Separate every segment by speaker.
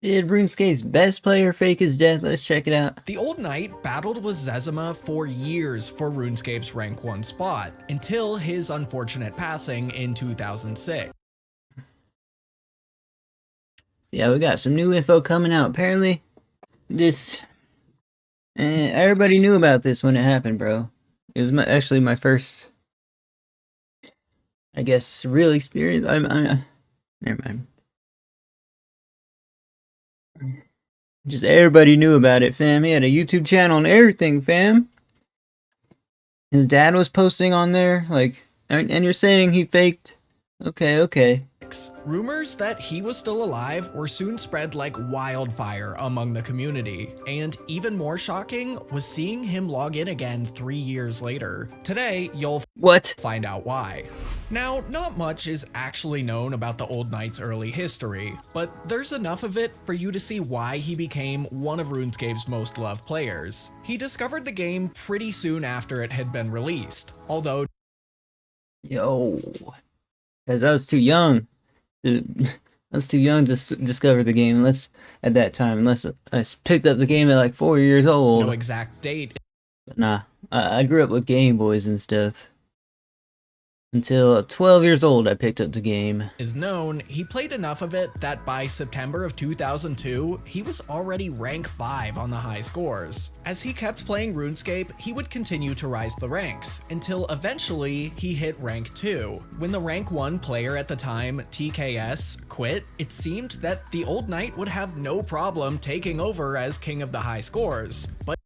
Speaker 1: Did RuneScape's best player fake his death? Let's check it out.
Speaker 2: The Old Knight battled with Zezima for years for RuneScape's rank 1 spot, until his unfortunate passing in 2006.
Speaker 1: Yeah, we got some new info coming out. Apparently, everybody knew about this when it happened, bro. It was actually my first, I guess, real experience. Never mind. Just everybody knew about it, fam. He had a YouTube channel and everything, fam. His dad was posting on there, like, and you're saying he faked? Okay.
Speaker 2: Rumors that he was still alive were soon spread like wildfire among the community, and even more shocking was seeing him log in again 3 years later. Today, you'll find out why. Now, not much is actually known about the Old Knight's early history, but there's enough of it for you to see why he became one of RuneScape's most loved players. He discovered the game pretty soon after it had been released, although
Speaker 1: Yo, because I was too young. I was too young to discover the game at that time, unless I picked up the game at like 4 years old.
Speaker 2: No exact date.
Speaker 1: But nah, I grew up with Game Boys and stuff. Until 12 years old, I picked up the game.
Speaker 2: Is known, he played enough of it that by September of 2002, he was already rank 5 on the high scores. As he kept playing RuneScape, he would continue to rise the ranks, until eventually he hit rank 2. When the rank 1 player at the time, TKS, quit, it seemed that the Old Knight would have no problem taking over as king of the high scores. But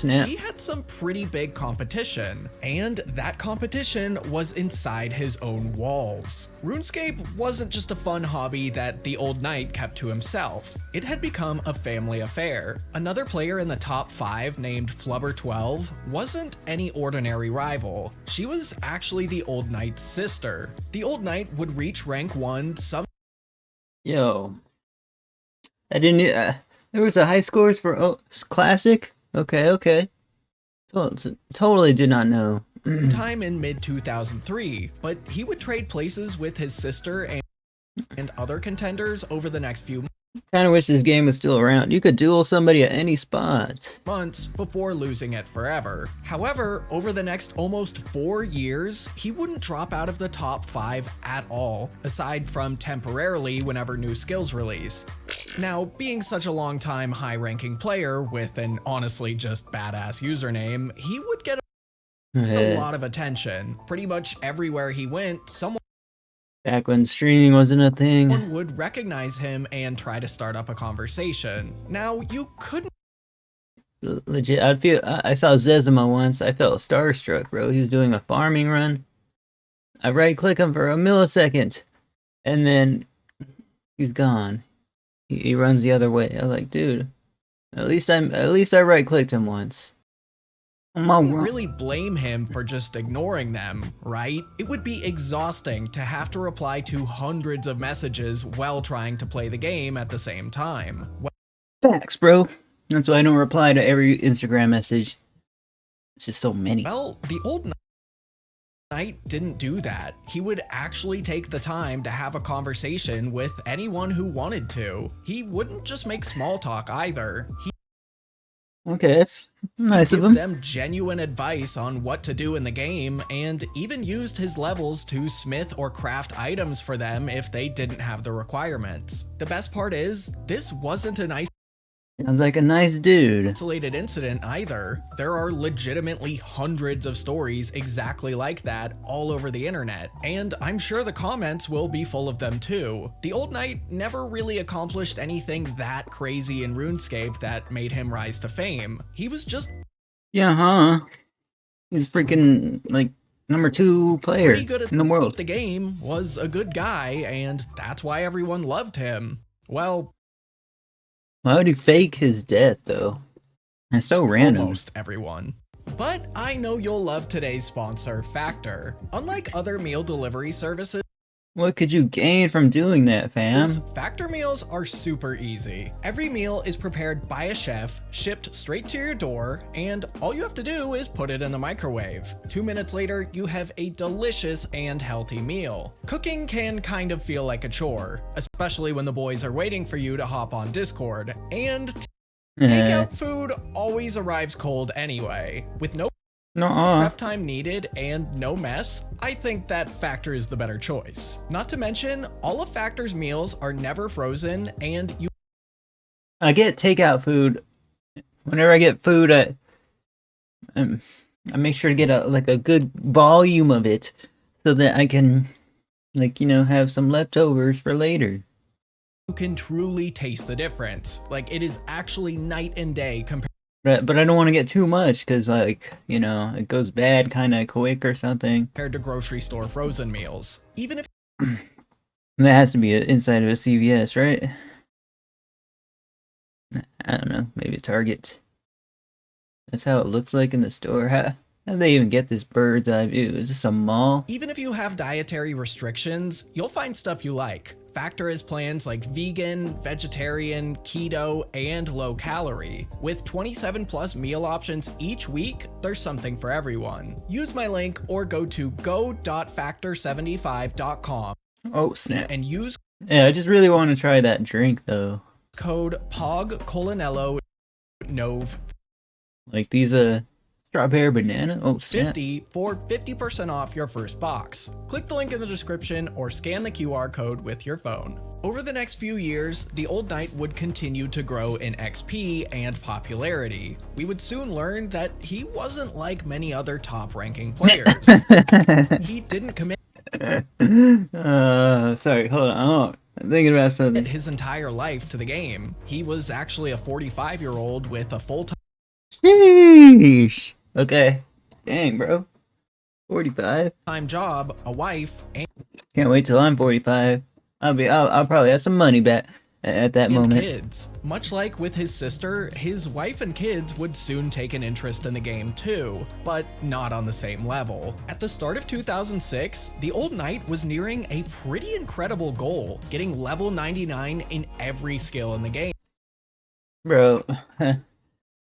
Speaker 2: he had some pretty big competition, and that competition was inside his own walls. RuneScape wasn't just a fun hobby that the Old Knight kept to himself. It had become a family affair. Another player in the top 5 named Flubber12 wasn't any ordinary rival. She was actually the Old Knight's sister. The Old Knight would reach rank 1 some.
Speaker 1: Yo. I didn't, there was a high scores for Classic? Okay. Totally did not know.
Speaker 2: Time in mid-2003, but he would trade places with his sister and other contenders over the next few
Speaker 1: Kinda wish this game was still around. You could duel somebody at any spot.
Speaker 2: months before losing it forever. However, over the next almost 4 years, he wouldn't drop out of the top 5 at all, aside from temporarily whenever new skills release. Now, being such a long-time high-ranking player with an honestly just badass username, he would get a lot of attention. Pretty much everywhere he went, someone
Speaker 1: Back when streaming wasn't a thing.
Speaker 2: would recognize him and try to start up a conversation. Now, you couldn't
Speaker 1: Legit, I saw Zezima once. I felt starstruck, bro. He was doing a farming run. I right-click him for a millisecond, and then he's gone. He runs the other way. I was like, dude, at least I right-clicked him once.
Speaker 2: really blame him for just ignoring them, right? It would be exhausting to have to reply to hundreds of messages while trying to play the game at the same time.
Speaker 1: Facts, bro. That's why I don't reply to every Instagram message. It's just so many.
Speaker 2: Well, the Old Knight didn't do that. He would actually take the time to have a conversation with anyone who wanted to. He wouldn't just make small talk either.
Speaker 1: Okay, that's nice of him.
Speaker 2: Give them genuine advice on what to do in the game, and even used his levels to smith or craft items for them if they didn't have the requirements. The best part is, this wasn't an
Speaker 1: Sounds like a nice dude.
Speaker 2: isolated incident either. There are legitimately hundreds of stories exactly like that all over the internet, and I'm sure the comments will be full of them too. The Old Knight never really accomplished anything that crazy in RuneScape that made him rise to fame. He was just
Speaker 1: He's freaking, like, number 2 player
Speaker 2: pretty good at
Speaker 1: in the world.
Speaker 2: the game, was a good guy, and that's why everyone loved him. Well,
Speaker 1: Why would he fake his death, though? It's so random.
Speaker 2: almost everyone. But I know you'll love today's sponsor, Factor. Unlike other meal delivery services,
Speaker 1: What could you gain from doing that, fam?
Speaker 2: Factor meals are super easy. Every meal is prepared by a chef, shipped straight to your door, and all you have to do is put it in the microwave. 2 minutes later, you have a delicious and healthy meal. Cooking can kind of feel like a chore, especially when the boys are waiting for you to hop on Discord, and takeout food always arrives cold anyway. With no prep time needed and no mess, I think that Factor is the better choice. Not to mention, all of Factor's meals are never frozen, and you
Speaker 1: I get takeout food. Whenever I get food, I make sure to get a good volume of it, so that I can, have some leftovers for later.
Speaker 2: can truly taste the difference. Like, it is actually night and day compared
Speaker 1: But I don't want to get too much, because, it goes bad kind of quick or something.
Speaker 2: to grocery store frozen meals. Even if
Speaker 1: That has to be inside of a CVS, right? I don't know. Maybe a Target. That's how it looks like in the store. How do they even get this bird's eye view? Is this a mall?
Speaker 2: Even if you have dietary restrictions, you'll find stuff you like. Factor has plans like vegan, vegetarian, keto, and low calorie. With 27 plus meal options each week, there's something for everyone. Use my link or go to go.factor75.com.
Speaker 1: Oh, snap.
Speaker 2: And use
Speaker 1: I just really want to try that drink, though.
Speaker 2: code POG NOV
Speaker 1: Like these, strawberry banana? Oh, snap.
Speaker 2: 50 for 50% off your first box. Click the link in the description or scan the QR code with your phone. Over the next few years, the Old Knight would continue to grow in XP and popularity. We would soon learn that he wasn't like many other top-ranking players. He didn't commit
Speaker 1: Sorry, hold on. Oh, I'm thinking about something.
Speaker 2: his entire life to the game. He was actually a 45-year-old with a full-time
Speaker 1: Sheesh. Okay. Dang, bro. 45.
Speaker 2: job, a wife, and
Speaker 1: Can't wait till I'm 45. I'll probably have some money back at that moment.
Speaker 2: kids. Much like with his sister, his wife and kids would soon take an interest in the game too, but not on the same level. At the start of 2006, the Old Knight was nearing a pretty incredible goal, getting level 99 in every skill in the game.
Speaker 1: Bro,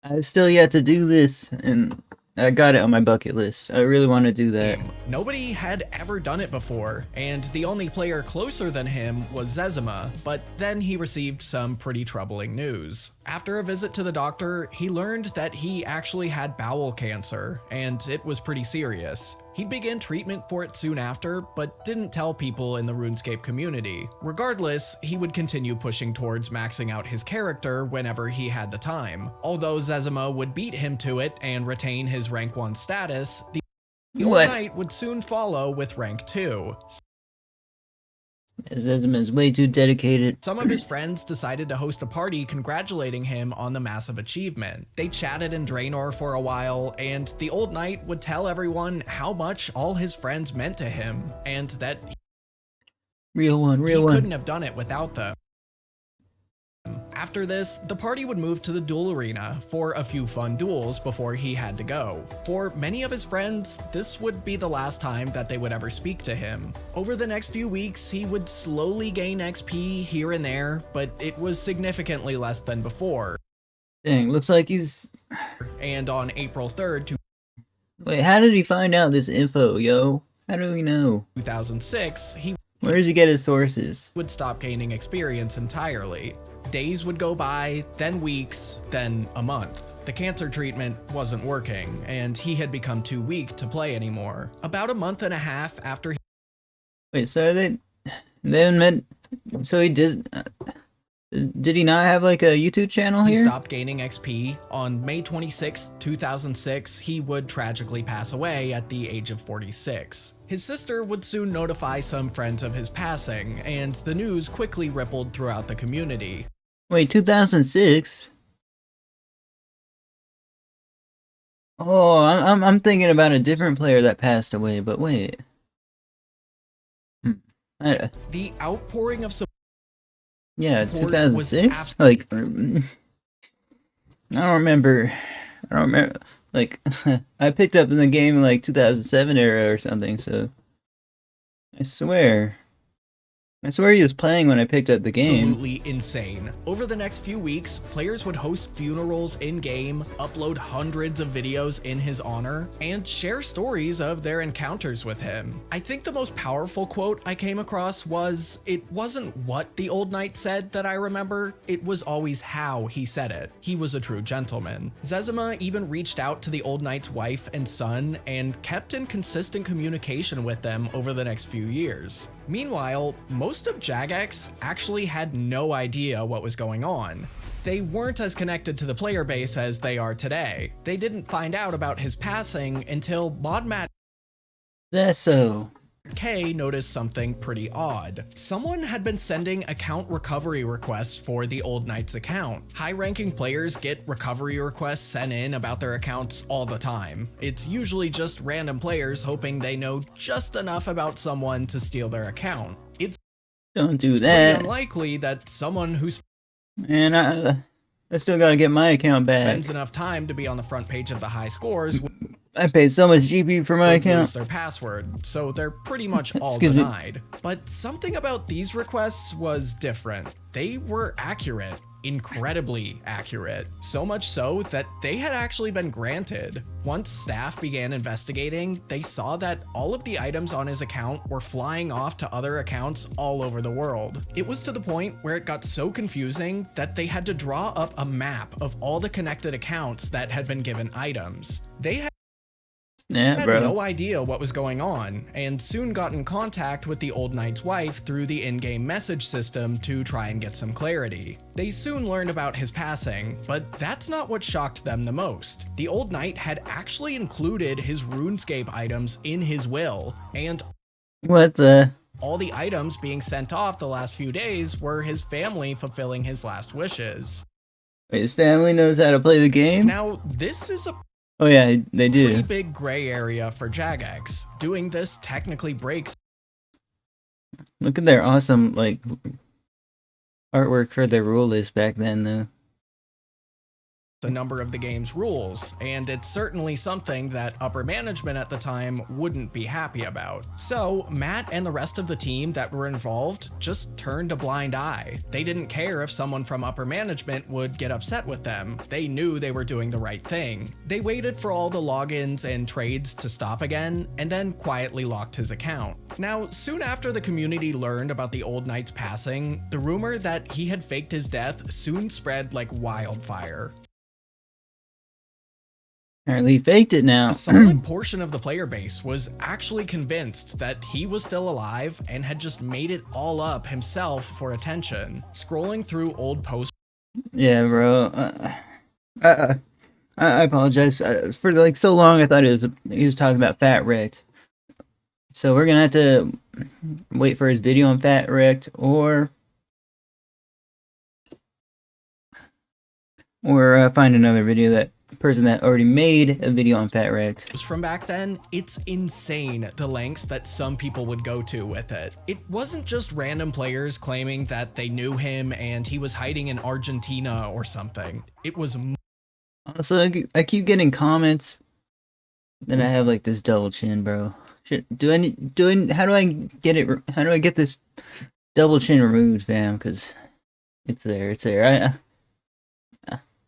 Speaker 1: I've still yet to do this, and I got it on my bucket list. I really want to do that.
Speaker 2: Nobody had ever done it before, and the only player closer than him was Zezima, but then he received some pretty troubling news. After a visit to the doctor, he learned that he actually had bowel cancer, and it was pretty serious. He'd begin treatment for it soon after, but didn't tell people in the RuneScape community. Regardless, he would continue pushing towards maxing out his character whenever he had the time. Although Zezima would beat him to it and retain his rank 1 status, the Old Knight would soon follow with rank 2.
Speaker 1: Zezima is way too dedicated.
Speaker 2: Some of his friends decided to host a party congratulating him on the massive achievement. They chatted in Draenor for a while, and the Old Knight would tell everyone how much all his friends meant to him, and that
Speaker 1: Real one.
Speaker 2: he couldn't have done it without them. After this, the party would move to the duel arena for a few fun duels before he had to go. For many of his friends, this would be the last time that they would ever speak to him. Over the next few weeks, he would slowly gain XP here and there, but it was significantly less than before.
Speaker 1: Dang, looks like he's...
Speaker 2: And on April 3rd,
Speaker 1: Wait, how did he find out this info, yo? How do we know?
Speaker 2: 2006, he
Speaker 1: Where does he get his sources?
Speaker 2: would stop gaining experience entirely. Days would go by, then weeks, then a month. The cancer treatment wasn't working, and he had become too weak to play anymore. About a month and a half after
Speaker 1: Wait, so they haven't met... So he did... did he not have, like, a YouTube channel
Speaker 2: he
Speaker 1: here?
Speaker 2: stopped gaining XP, on May 26, 2006, he would tragically pass away at the age of 46. His sister would soon notify some friends of his passing, and the news quickly rippled throughout the community.
Speaker 1: Wait, 2006? Oh, I'm thinking about a different player that passed away, but wait.
Speaker 2: The outpouring of support
Speaker 1: Yeah,
Speaker 2: was
Speaker 1: 2006? Like, I don't remember. Like, I picked up in the game in, like, 2007 era or something, so... I swear. I swear he was playing when I picked up the game.
Speaker 2: Absolutely insane. Over the next few weeks, players would host funerals in-game, upload hundreds of videos in his honor, and share stories of their encounters with him. I think the most powerful quote I came across was, "It wasn't what the old knight said that I remember, it was always how he said it. He was a true gentleman." Zezima even reached out to the old knight's wife and son and kept in consistent communication with them over the next few years. Meanwhile, most of Jagex actually had no idea what was going on. They weren't as connected to the player base as they are today. They didn't find out about his passing until ModMat
Speaker 1: That's so.
Speaker 2: K noticed something pretty odd. Someone had been sending account recovery requests for the old knight's account. High-ranking players get recovery requests sent in about their accounts all the time. It's usually just random players hoping they know just enough about someone to steal their account. It's
Speaker 1: Don't do
Speaker 2: pretty
Speaker 1: that.
Speaker 2: unlikely that someone who
Speaker 1: Man, I still gotta get my account back.
Speaker 2: spends enough time to be on the front page of the high scores
Speaker 1: I paid so much GP for my
Speaker 2: would lose
Speaker 1: account.
Speaker 2: their password, so they're pretty much all
Speaker 1: Excuse me.
Speaker 2: denied. But something about these requests was different. They were accurate, incredibly accurate, so much so that they had actually been granted. Once staff began investigating, they saw that all of the items on his account were flying off to other accounts all over the world. It was to the point where it got so confusing that they had to draw up a map of all the connected accounts that had been given items. They had
Speaker 1: Yeah, bro.
Speaker 2: no idea what was going on, and soon got in contact with the old knight's wife through the in-game message system to try and get some clarity. They soon learned about his passing, but that's not what shocked them the most. The old knight had actually included his RuneScape items in his will, and
Speaker 1: What the?
Speaker 2: all the items being sent off the last few days were his family fulfilling his last wishes.
Speaker 1: Wait, his family knows how to play the game?
Speaker 2: Now, this is a
Speaker 1: Oh yeah, they
Speaker 2: pretty
Speaker 1: do.
Speaker 2: big gray area for Jagex. Doing this technically breaks
Speaker 1: Look at their awesome, like, artwork for their rule list back then, though.
Speaker 2: a number of the game's rules, and it's certainly something that upper management at the time wouldn't be happy about. So Matt and the rest of the team that were involved just turned a blind eye. They didn't care if someone from upper management would get upset with them. They knew they were doing the right thing. They waited for all the logins and trades to stop again, and then quietly locked his account. Now, soon after the community learned about the old knight's passing, the rumor that he had faked his death soon spread like wildfire.
Speaker 1: Apparently he faked it now.
Speaker 2: A solid portion of the player base was actually convinced that he was still alive and had just made it all up himself for attention. Scrolling through old posts
Speaker 1: Yeah, bro. I apologize. For like so long I thought he was talking about Fat Wrecked. So we're gonna have to wait for his video on Fat Wrecked or find another video that person that already made a video on Fat Wrecked.
Speaker 2: from back then, it's insane the lengths that some people would go to with it. It wasn't just random players claiming that they knew him and he was hiding in Argentina or something. It was
Speaker 1: Also, I keep getting comments that I have like this double chin, bro. How do I get it? How do I get this double chin removed, fam? Because it's there. It's there.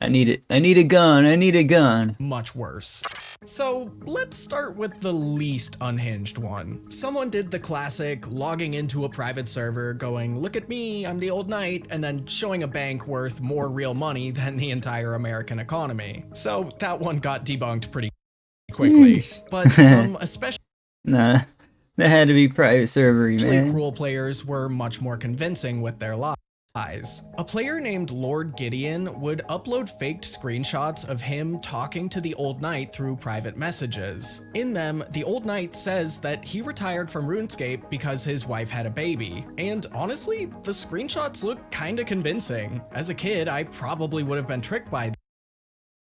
Speaker 1: I need it. I need a gun. I need a gun.
Speaker 2: much worse. So let's start with the least unhinged one. Someone did the classic logging into a private server going, "Look at me, I'm the old knight," and then showing a bank worth more real money than the entire American economy. So that one got debunked pretty quickly. But some especially
Speaker 1: Nah, that had to be private servery, man.
Speaker 2: cruel players were much more convincing with their lies. A player named Lord Gideon would upload faked screenshots of him talking to the old knight through private messages. In them, the old knight says that he retired from RuneScape because his wife had a baby. And honestly, the screenshots look kinda convincing. As a kid, I probably would have been tricked by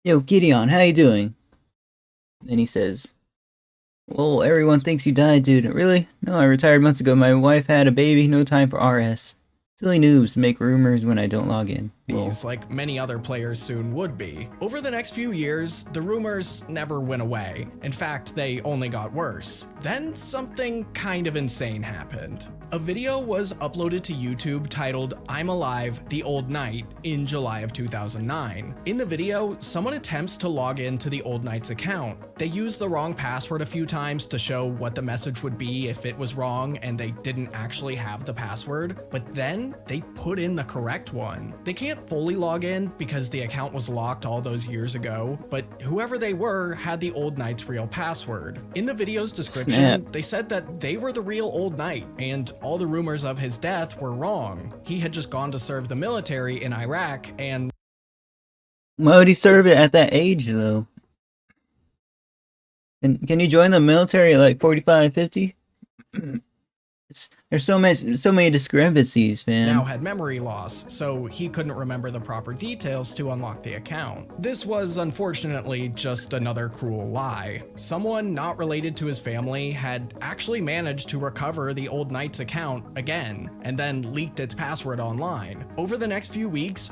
Speaker 1: Yo, Gideon, how you doing? Then he says, "Lol, everyone thinks you died, dude." Really? No, I retired months ago. My wife had a baby. No time for RS. Silly noobs make rumors when I don't log in.
Speaker 2: like many other players soon would be. Over the next few years, the rumors never went away. In fact, they only got worse. Then something kind of insane happened. A video was uploaded to YouTube titled "I'm Alive, the Old Knight" in July of 2009. In the video, someone attempts to log into the Old Knight's account. They use the wrong password a few times to show what the message would be if it was wrong and they didn't actually have the password, but then they put in the correct one. They can't fully log in because the account was locked all those years ago, but whoever they were had the Old Knight's real password. In the video's description, they said that they were the real Old Knight and all the rumors of his death were wrong. He had just gone to serve the military in Iraq and...
Speaker 1: Why would he serve it at that age, though? And can you join the military at like 45, 50? There's so many discrepancies, man.
Speaker 2: Now had memory loss, so he couldn't remember the proper details to unlock the account. This was unfortunately just another cruel lie. Someone not related to his family had actually managed to recover the Old Knight's account again, and then leaked its password online. Over the next few weeks,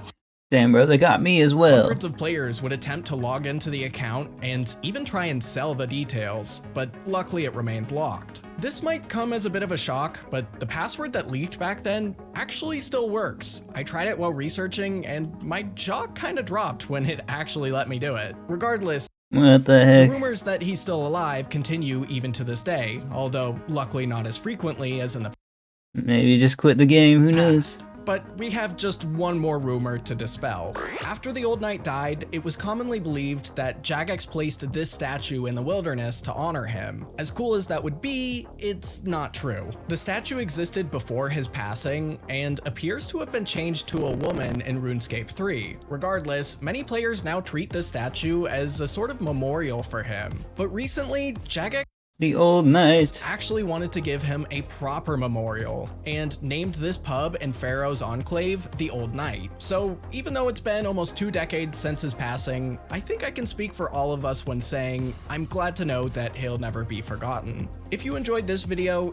Speaker 1: damn, bro, they got me as well.
Speaker 2: Hundreds of players would attempt to log into the account and even try and sell the details, but luckily it remained locked. This might come as a bit of a shock, but the password that leaked back then actually still works. I tried it while researching, and my jaw kinda dropped when it actually let me do it. Regardless,
Speaker 1: what the heck?
Speaker 2: The rumors that he's still alive continue even to this day, although luckily not as frequently as in the past.
Speaker 1: Maybe just quit the game, who knows?
Speaker 2: But we have just one more rumor to dispel. After the Old Knight died, it was commonly believed that Jagex placed this statue in the wilderness to honor him. As cool as that would be, it's not true. The statue existed before his passing and appears to have been changed to a woman in RuneScape 3. Regardless, many players now treat this statue as a sort of memorial for him. But recently, Jagex,
Speaker 1: the Old Knight,
Speaker 2: actually wanted to give him a proper memorial and named this pub in Pharaoh's Enclave the Old Knight. So even though it's been almost 2 decades since his passing, I think I can speak for all of us when saying I'm glad to know that he'll never be forgotten. If you enjoyed this video,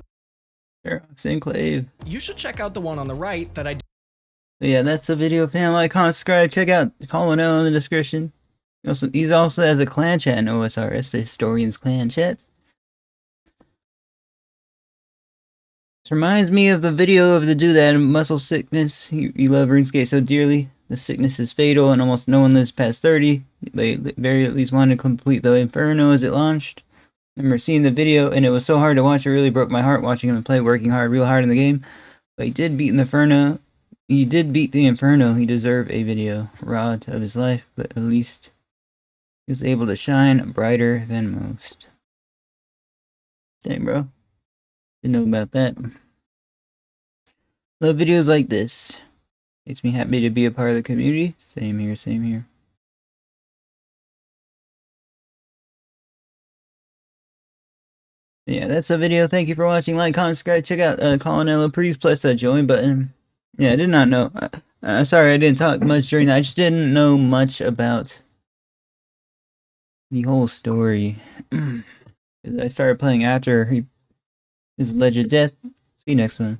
Speaker 1: Pharaoh's Enclave,
Speaker 2: you should check out the one on the right that I did.
Speaker 1: Yeah, that's a video. If you like, comment, subscribe, check out Colonel in the description. He also has a clan chat in OSRS, the Historians Clan Chat. This reminds me of the video of the dude that had muscle sickness. He loved RuneScape so dearly. The sickness is fatal and almost no one lives past 30. They very at least wanted to complete the Inferno as it launched. I remember seeing the video and it was so hard to watch. It really broke my heart watching him play, working hard, real hard in the game. But he did beat the Inferno. He did beat the Inferno. He deserved a video robbed of his life, but at least he was able to shine brighter than most. Dang, bro. Didn't know about that. Love videos like this. Makes me happy to be a part of the community. Same here, same here. Yeah, that's the video. Thank you for watching. Like, comment, subscribe. Check out Colonel, please press that join button. Yeah, I did not know. Sorry I didn't talk much during that. I just didn't know much about the whole story. I started playing after his alleged death. See you next one.